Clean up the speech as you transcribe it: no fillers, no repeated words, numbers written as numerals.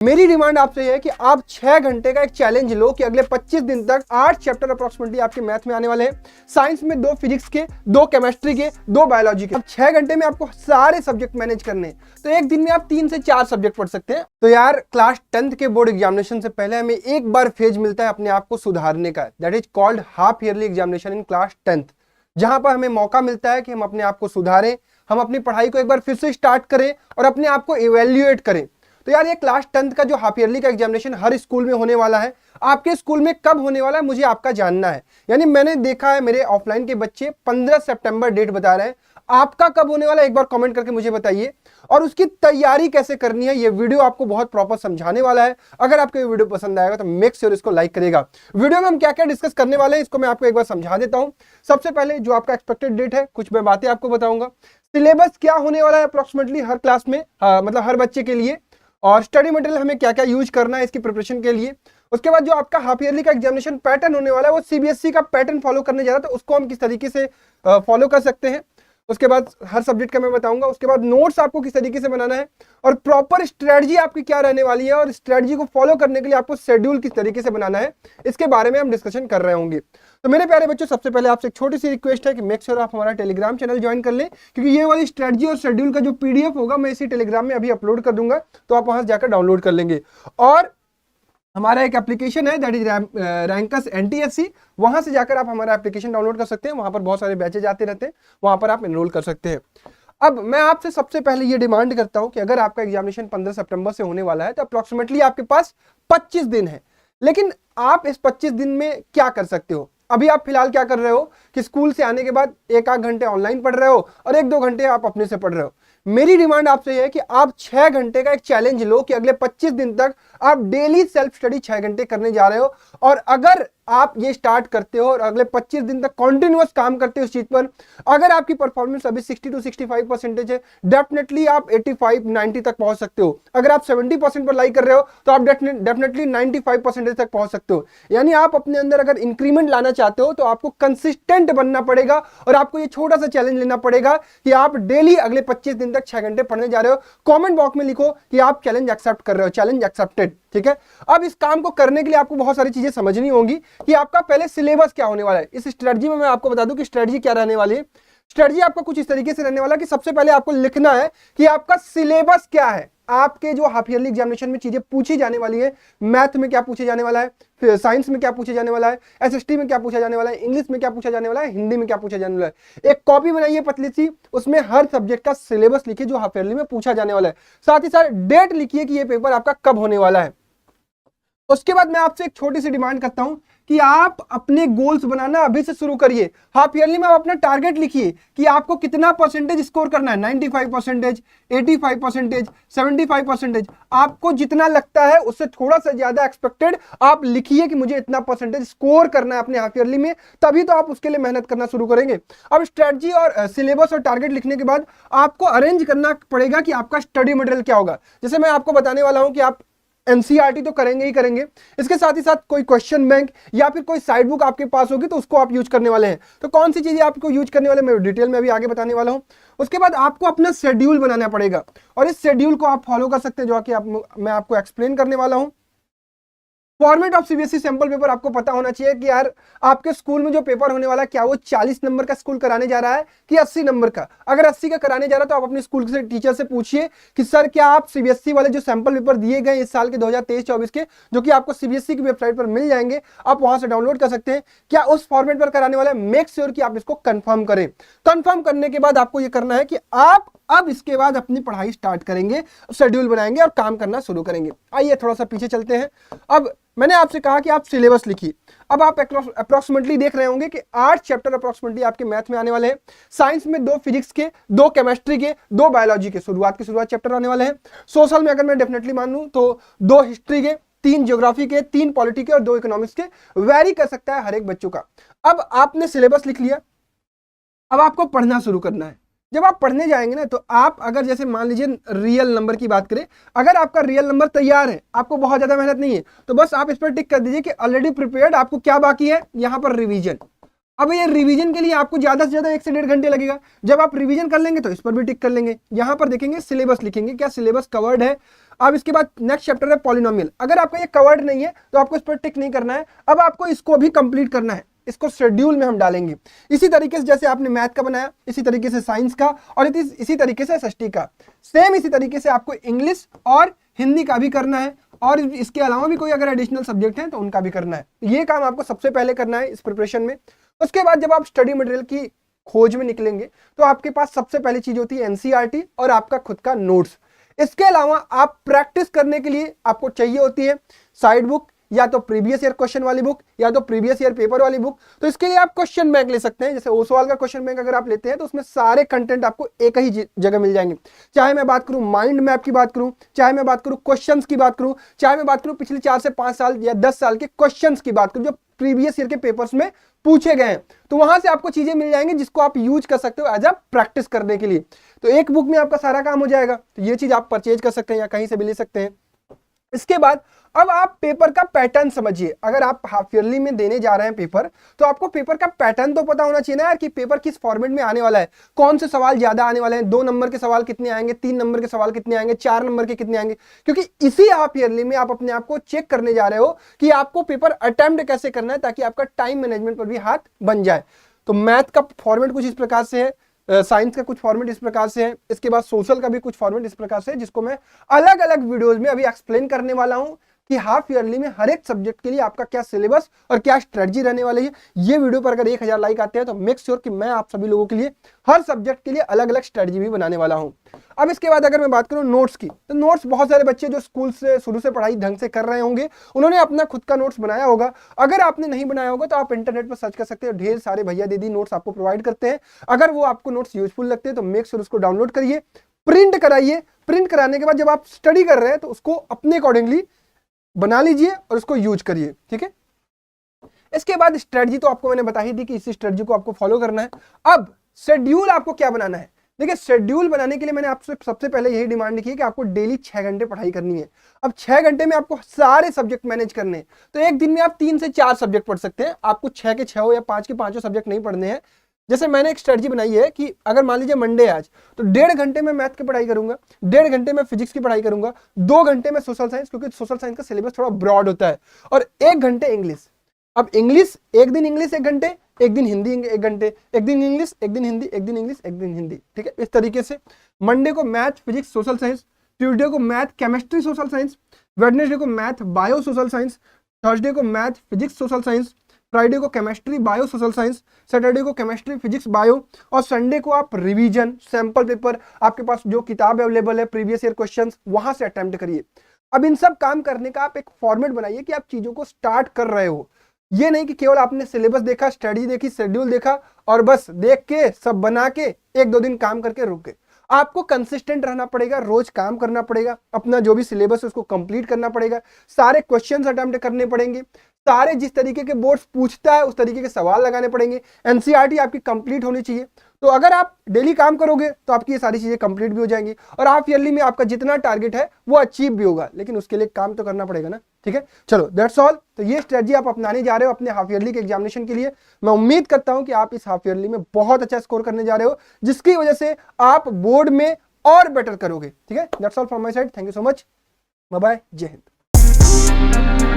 मेरी डिमांड आपसे है कि आप 6 घंटे का एक चैलेंज लो कि अगले 25 दिन तक 8 चैप्टर अप्रोक्सीमेटली आपके मैथ में आने वाले हैं। साइंस में 2 फिजिक्स के, 2 केमिस्ट्री के, 2 बायोलॉजी के। अब 6 घंटे में आपको सारे सब्जेक्ट मैनेज करने हैं, तो एक दिन में आप 3 से 4 सब्जेक्ट पढ़ सकते हैं। तो यार क्लास 10th के बोर्ड एग्जामिनेशन से पहले हमें एक बार फेज मिलता है अपने आप को सुधारने का, that is called half yearly examination in class 10th, जहां पर हमें मौका मिलता है कि हम अपने आप को सुधारें, हम अपनी पढ़ाई को एक बार फिर से स्टार्ट करें और अपने आप को इवेल्युएट करें। तो यार ये क्लास 10th का जो हाफ ईयरली का एग्जामिनेशन हर स्कूल में होने वाला है, आपके स्कूल में कब होने वाला है मुझे आपका जानना है। यानी मैंने देखा है मेरे ऑफलाइन के बच्चे 15 सितंबर डेट बता रहे हैं, आपका कब होने वाला है एक बार कमेंट करके मुझे बताइए, और उसकी तैयारी कैसे करनी है ये वीडियो आपको बहुत प्रॉपर समझाने वाला है। अगर आपको ये वीडियो पसंद आएगा तो मेक श्योर इसको लाइक करेगा। वीडियो में हम क्या क्या डिस्कस करने वाले हैं इसको मैं आपको एक बार समझा देता हूं। सबसे पहले जो आपका एक्सपेक्टेड डेट है, कुछ मैं बातें आपको बताऊंगा। सिलेबस क्या होने वाला है अप्रोक्सीमेटली हर क्लास में, मतलब हर बच्चे के लिए, और स्टडी मटेरियल हमें क्या क्या यूज करना है इसकी प्रिपरेशन के लिए। उसके बाद जो आपका हाफ ईयरली का एग्जामिनेशन पैटर्न होने वाला है वो सीबीएसई का पैटर्न फॉलो करने जा रहा है, तो उसको हम किस तरीके से फॉलो कर सकते हैं। उसके बाद हर सब्जेक्ट का मैं बताऊंगा। उसके बाद नोट्स आपको किस तरीके से बनाना है और प्रॉपर स्ट्रेटजी आपकी क्या रहने वाली है, और स्ट्रेटजी को फॉलो करने के लिए आपको शेड्यूल किस तरीके से बनाना है, इसके बारे में हम डिस्कशन कर रहे होंगे। तो मेरे प्यारे बच्चों, सबसे पहले आपसे एक छोटी सी रिक्वेस्ट है कि मेक श्योर आप हमारा टेलीग्राम चैनल ज्वाइन कर लें, क्योंकि ये वाली स्ट्रेटजी और शेड्यूल का जो पीडीएफ होगा मैं इसी टेलीग्राम में अभी अपलोड कर दूंगा, तो आप वहां से जाकर डाउनलोड कर लेंगे। और हमारा एक एप्लीकेशन है दैट इज रैंकस एनटीएससी, वहां से जाकर आप हमारा एप्लीकेशन डाउनलोड कर सकते हैं। वहां पर बहुत सारे बैचेज आते रहते हैं, वहां पर आप एनरोल कर सकते हैं। अब मैं आपसे सबसे पहले ये डिमांड करता हूं कि अगर आपका एग्जामिनेशन 15 सितंबर से होने वाला है तो अप्रोक्सीमेटली आपके पास 25 दिन है। लेकिन आप इस 25 दिन में क्या कर सकते हो? अभी आप फिलहाल क्या कर रहे हो कि स्कूल से आने के बाद 1-8 घंटे ऑनलाइन पढ़ रहे हो और 1-2 घंटे आप अपने से पढ़ रहे हो। मेरी डिमांड आपसे है कि आप 6 घंटे का एक चैलेंज लो कि अगले 25 दिन तक आप डेली सेल्फ स्टडी 6 घंटे करने जा रहे हो। और अगर आप ये स्टार्ट करते हो और अगले 25 दिन तक कॉन्टिन्यूअस काम करते हो इस चीज पर, अगर आपकी परफॉर्मेंस अभी 60 to 65% है, डेफिनेटली आप 85-90 तक पहुंच सकते हो। अगर आप 70% पर लाई कर रहे हो तो आप डेफिनेटली 95% तक पहुंच सकते हो। यानी आप अपने अंदर अगर इंक्रीमेंट लाना चाहते हो तो आपको कंसिस्टेंट बनना पड़ेगा और आपको ये छोटा सा चैलेंज लेना पड़ेगा कि आप डेली अगले 25 दिन तक 6 घंटे पढ़ने जा रहे हो। कमेंट बॉक्स में लिखो कि आप चैलेंज एक्सेप्ट कर रहे हो, चैलेंज एक्सेप्टेड। ठीक है, अब इस काम को करने के लिए आपको बहुत सारी चीजें समझनी होंगी कि आपका पहले सिलेबस क्या होने वाला है। इस स्ट्रेटजी में मैं आपको बता दूं कि स्ट्रेटजी क्या रहने वाली है। स्ट्रेटजी आपका कुछ इस तरीके से रहने वाला है कि सबसे पहले आपको लिखना है कि आपका सिलेबस क्या है। आपके जो हाफ ईयरली एग्जामिनेशन में चीजें पूछी जाने वाली है, मैथ में क्या पूछे जाने वाला है, फिर साइंस में क्या पूछे जाने वाला है, एसएसटी में क्या पूछा जाने वाला है, इंग्लिश में क्या पूछा जाने वाला है, हिंदी में क्या पूछा जाने वाला है। एक कॉपी बनाइए पतली सी, उसमें हर सब्जेक्ट का सिलेबस लिखिए जो हाफ ईयरली में पूछा जाने वाला है। साथ ही साथ डेट लिखिए कि ये पेपर आपका कब होने वाला है। उसके बाद मैं आपसे एक छोटी सी डिमांड करता हूं कि आप अपने गोल्स बनाना अभी से शुरू करिए। हाफ ईयरली में आप अपना टारगेट लिखिए कि आपको कितना परसेंटेज स्कोर करना है, 95%, 85%, 75%। आपको जितना लगता है उससे थोड़ा सा ज्यादा एक्सपेक्टेड आप लिखिए कि मुझे इतना परसेंटेज स्कोर करना है अपने हाफ ईयरली में, तभी तो आप उसके लिए मेहनत करना शुरू करेंगे। अब स्ट्रेटजी और सिलेबस और टारगेट लिखने के बाद आपको अरेंज करना पड़ेगा कि आपका स्टडी मटेरियल क्या होगा। जैसे मैं आपको बताने वाला हूं कि आप एनसीईआरटी तो करेंगे ही करेंगे, इसके साथ ही साथ कोई क्वेश्चन बैंक या फिर कोई साइड बुक आपके पास होगी तो उसको आप यूज करने वाले हैं। तो कौन सी चीजें आपको यूज करने वाले मैं डिटेल में अभी आगे बताने वाला हूं। उसके बाद आपको अपना शेड्यूल बनाना पड़ेगा और इस शेड्यूल को आप फॉलो कर सकते हैं जो कि मैं आपको एक्सप्लेन करने वाला हूं। Format of CBSE sample paper आपको पता होना चाहिए कि यार आपके स्कूल में जो पेपर होने वाला है क्या वो 40 नंबर का स्कूल कराने जा रहा है कि 80 नंबर का। अगर 80 का कराने जा रहा है तो आप अपने स्कूल से टीचर से पूछिए कि सर क्या आप सीबीएसई वाले जो सैंपल पेपर दिए गए इस साल के 2023-24 के, जो कि आपको सीबीएसई की वेबसाइट पर मिल जाएंगे, आप वहां से डाउनलोड कर सकते हैं, क्या उस फॉर्मेट पर कराने वाला है। मेक श्योर कि आप इसको कंफर्म करें। कंफर्म करने के बाद आपको यह करना है कि आप अब इसके बाद अपनी पढ़ाई स्टार्ट करेंगे, शेड्यूल बनाएंगे और काम करना शुरू करेंगे। आइए थोड़ा सा पीछे चलते हैं। अब मैंने आपसे कहा कि आप सिलेबस लिखिए। अब आप अप्रोक्सीमेटली देख रहे होंगे कि 8 चैप्टर अप्रोक्सीमेटली आपके मैथ में आने वाले हैं। साइंस में 2 फिजिक्स के, 2 केमिस्ट्री के, 2 बायोलॉजी के शुरुआत चैप्टर आने वाले हैं। सोशल में अगर मैं डेफिनेटली मानूं तो 2 हिस्ट्री के, 3 ज्योग्राफी के, 3 पॉलिटी के और 2 इकोनॉमिक्स के। वेरी कर सकता है हर एक बच्चों का। अब आपने सिलेबस लिख लिया, अब आपको पढ़ना शुरू करना है। जब आप पढ़ने जाएंगे ना तो आप अगर जैसे मान लीजिए रियल नंबर की बात करें, अगर आपका रियल नंबर तैयार है, आपको बहुत ज्यादा मेहनत नहीं है, तो बस आप इस पर टिक कर दीजिए कि ऑलरेडी प्रिपेयर्ड। आपको क्या बाकी है यहाँ पर, रिवीजन। अब ये रिवीजन के लिए आपको ज्यादा से ज्यादा 1 से 1.5 घंटे लगेगा। जब आप रिवीजन कर लेंगे तो इस पर भी टिक कर लेंगे। यहाँ पर देखेंगे सिलेबस लिखेंगे, क्या सिलेबस कवर्ड है। अब इसके बाद नेक्स्ट चैप्टर है पॉलिनोमियल। अगर आपका ये कवर्ड नहीं है तो आपको इस पर टिक नहीं करना है, अब आपको इसको भी कंप्लीट करना है, इसको शेड्यूल में हम डालेंगे। इसी तरीके से जैसे आपने मैथ का बनाया, इसी तरीके से साइंस का और इसी तरीके से एसएसटी का, सेम इसी तरीके से आपको इंग्लिश और हिंदी का भी करना है, और इसके अलावा भी कोई अगर एडिशनल सब्जेक्ट है तो उनका भी करना है। ये काम आपको सबसे पहले करना है इस प्रिपरेशन में। उसके बाद जब आप स्टडी मटेरियल की खोज में निकलेंगे तो आपके पास सबसे पहली चीज होती है एनसीईआरटी और आपका खुद का नोट्स। इसके अलावा आप प्रैक्टिस करने के लिए आपको चाहिए होती है साइड बुक, या तो प्रीवियस ईयर क्वेश्चन वाली बुक या तो प्रीवियस ईयर पेपर वाली बुक। तो इसके लिए आप क्वेश्चन बैंक ले सकते हैं, जैसे ओसवाल का क्वेश्चन बैंक अगर आप लेते हैं तो उसमें सारे कंटेंट आपको एक ही जगह मिल जाएंगे। चाहे मैं बात करूं माइंड मैप की बात करूं, चाहे मैं बात करूं क्वेश्चंस की बात करूं, चाहे मैं बात करूं पिछले 4 से 5 साल या 10 साल के क्वेश्चंस की बात करूं जो प्रीवियस ईयर के पेपर्स में पूछे गए हैं, तो वहां से आपको चीजें मिल जाएंगी जिसको आप यूज कर सकते हो एज अ प्रैक्टिस करने के लिए। तो एक बुक में आपका सारा काम हो जाएगा, तो ये चीज आप परचेज कर सकते हैं या कहीं से भी ले सकते हैं। इसके बाद अब आप पेपर का पैटर्न समझिए। अगर आप हाफ ईयरली में देने जा रहे हैं पेपर, तो आपको पेपर का पैटर्न तो पता होना चाहिए ना यार कि पेपर किस फॉर्मेट में आने वाला है, कौन से सवाल ज्यादा आने वाले हैं, 2 नंबर के सवाल कितने आएंगे, 3 नंबर के सवाल कितने आएंगे, 4 नंबर के कितने आएंगे। क्योंकि इसी हाफ ईयरली में आप अपने आप को चेक करने जा रहे हो कि आपको पेपर अटेम्प्ट कैसे करना है, ताकि आपका टाइम मैनेजमेंट पर भी हाथ बन जाए। तो मैथ का फॉर्मेट कुछ इस प्रकार से है, साइंस का कुछ फॉर्मेट इस प्रकार से है, इसके बाद सोशल का भी कुछ फॉर्मेट इस प्रकार से है, जिसको मैं अलग अलग वीडियोस में अभी एक्सप्लेन करने वाला हूं कि हाफ ईयरली में हर एक सब्जेक्ट के लिए आपका क्या सिलेबस और क्या स्ट्रेटजी रहने वाली है। ये वीडियो पर अगर 1000 लाइक आते हैं तो मेक श्योर कि मैं आप सभी लोगों के लिए हर सब्जेक्ट के लिए अलग अलग स्ट्रेटजी भी बनाने वाला हूं। अब इसके बाद अगर मैं बात करूं नोट्स की, तो नोट्स बहुत सारे बच्चे जो स्कूल से शुरू से पढ़ाई ढंग से कर रहे होंगे उन्होंने अपना खुद का नोट्स बनाया होगा। अगर आपने नहीं बनाया होगा तो आप इंटरनेट पर सर्च कर सकते हो, ढेर सारे भैया दीदी नोट्स आपको प्रोवाइड करते हैं। अगर वो आपको नोट्स यूजफुल लगते हैं तो मेक श्योर उसको डाउनलोड करिए, प्रिंट कराइए। प्रिंट कराने के बाद जब आप स्टडी कर रहे हैं तो उसको अपने अकॉर्डिंगली बना लीजिए और उसको यूज करिए, ठीक है। इसके बाद स्ट्रेटजी तो आपको मैंने बता ही दी कि इसी स्ट्रेटजी को आपको फॉलो करना है। अब शेड्यूल आपको क्या बनाना है, देखिए शेड्यूल बनाने के लिए मैंने आपसे सबसे पहले यही डिमांड की है कि आपको डेली 6 घंटे पढ़ाई करनी है। अब 6 घंटे में आपको सारे सब्जेक्ट मैनेज करने हैं, तो एक दिन में आप 3 से 4 सब्जेक्ट पढ़ सकते हैं। आपको 6 के 6 या 5 के 5 सब्जेक्ट नहीं पढ़ने हैं। जैसे मैंने एक स्ट्रेटजी बनाई है कि अगर मान लीजिए मंडे आज, तो 1.5 घंटे में मैथ की पढ़ाई करूंगा, 1.5 घंटे में फिजिक्स की पढ़ाई करूंगा, 2 घंटे में सोशल साइंस, क्योंकि सोशल साइंस का सिलेबस थोड़ा ब्रॉड होता है, और 1 घंटे इंग्लिश। अब इंग्लिश एक दिन इंग्लिश 1 घंटे, एक दिन हिंदी 1 घंटे, एक दिन इंग्लिश, एक दिन हिंदी, एक दिन इंग्लिश, एक दिन हिंदी, ठीक है। इस तरीके से मंडे को math physics social science, Tuesday को math chemistry social science, Wednesday को math bio social science, Thursday को math physics social science, Friday को chemistry bio social science, Saturday को केमिस्ट्री फिजिक्स बायो, और संडे को आप रिवीजन सैंपल पेपर आपके पास जो किताब अवेलेबल है प्रीवियस ईयर क्वेश्चंस वहां से अटेम्प्ट करिए। अब इन सब काम करने का आप एक फॉर्मेट बनाइए कि आप चीजों को स्टार्ट कर रहे हो। ये नहीं कि केवल आपने सिलेबस देखा, स्टडी देखी, शेड्यूल देखा और बस देख के सब बना के 1-2 दिन काम करके रुक गए। आपको कंसिस्टेंट रहना पड़ेगा, रोज काम करना पड़ेगा, अपना जो भी सिलेबस है उसको कंप्लीट करना पड़ेगा, सारे क्वेश्चंस अटेम्प्ट करने पड़ेंगे, सारे जिस तरीके के बोर्ड्स पूछता है उस तरीके के सवाल लगाने पड़ेंगे, एनसीईआरटी आपकी कंप्लीट होनी चाहिए। तो अगर आप डेली काम करोगे तो आपकी ये सारी चीजें कंप्लीट भी हो जाएंगी और हाफ ईयरली में आपका जितना टारगेट है वो अचीव भी होगा, लेकिन उसके लिए काम तो करना पड़ेगा ना, ठीक है। चलो दैट्स ऑल। तो ये स्ट्रेटजी आप अपनाने जा रहे हो अपने हाफ ईयरली के एग्जामिनेशन के लिए। मैं उम्मीद करता हूं कि आप इस हाफ ईयरली में बहुत अच्छा स्कोर करने जा रहे हो, जिसकी वजह से आप बोर्ड में और बेटर करोगे, ठीक है। That's all from my side, thank you so much, bye bye, जय हिंद।